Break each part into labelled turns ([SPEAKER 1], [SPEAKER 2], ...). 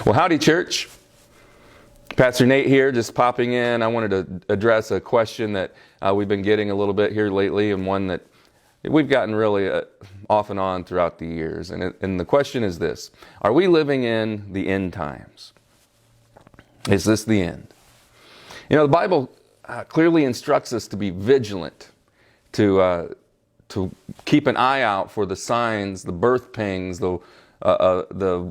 [SPEAKER 1] Well, howdy, church. Pastor Nate here, just popping in. I wanted to address a question that we've been getting a little bit here lately, and one that we've gotten really off and on throughout the years. And the question is this: are we living in the end times? Is this the end? You know, the Bible clearly instructs us to be vigilant, to keep an eye out for the signs, the birth pangs, the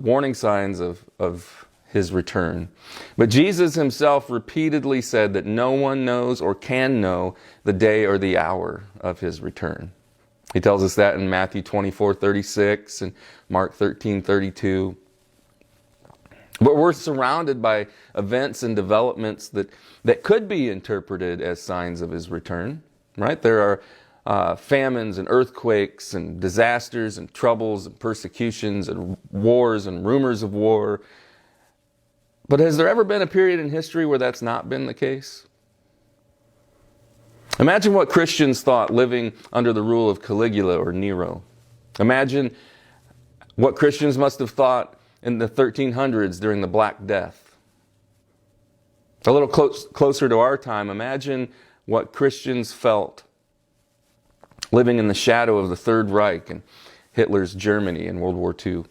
[SPEAKER 1] warning signs of his return. But Jesus himself repeatedly said that no one knows or can know the day or the hour of his return. He tells us that in Matthew 24:36 and Mark 13:32. But we're surrounded by events and developments that could be interpreted as signs of his return, right? There are famines and earthquakes and disasters and troubles and persecutions and wars and rumors of war. But has there ever been a period in history where that's not been the case? Imagine what Christians thought living under the rule of Caligula or Nero. Imagine what Christians must have thought in the 1300s during the Black Death. A little closer to our time, imagine what Christians felt living in the shadow of the Third Reich and Hitler's Germany in World War II.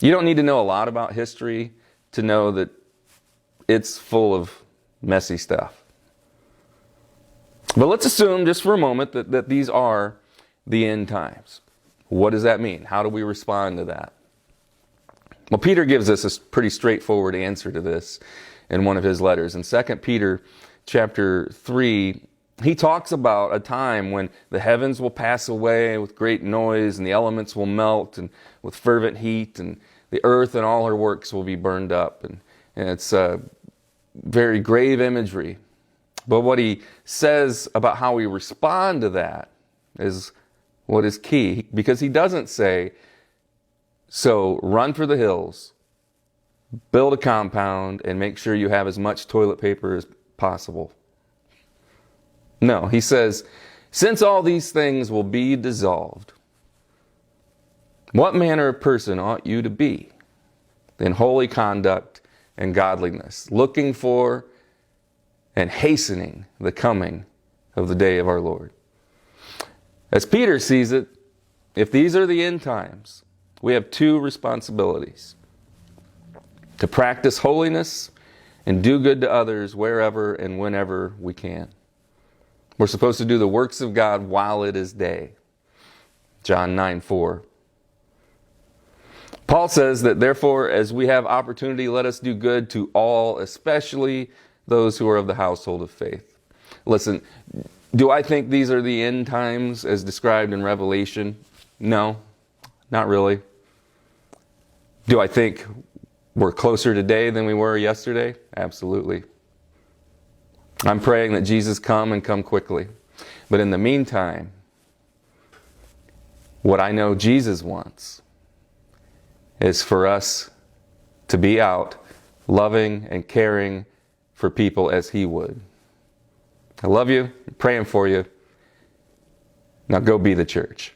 [SPEAKER 1] You don't need to know a lot about history to know that it's full of messy stuff. But let's assume just for a moment that these are the end times. What does that mean? How do we respond to that? Well, Peter gives us a pretty straightforward answer to this in one of his letters. In 2 Peter chapter 3, he talks about a time when the heavens will pass away with great noise, and the elements will melt, and with fervent heat, and the earth and all her works will be burned up. And it's very grave imagery. But what he says about how we respond to that is what is key. Because he doesn't say, so run for the hills, build a compound, and make sure you have as much toilet paper as possible. No, he says, since all these things will be dissolved, what manner of person ought you to be in holy conduct and godliness, looking for and hastening the coming of the day of our Lord? As Peter sees it, if these are the end times, we have two responsibilities: to practice holiness and do good to others wherever and whenever we can. We're supposed to do the works of God while it is day. John 9:4. Paul says that therefore, as we have opportunity, let us do good to all, especially those who are of the household of faith. Listen, do I think these are the end times as described in Revelation? No, not really. Do I think we're closer today than we were yesterday? Absolutely. I'm praying that Jesus come quickly. But in the meantime, what I know Jesus wants is for us to be out loving and caring for people as he would. I love you. I'm praying for you. Now go be the church.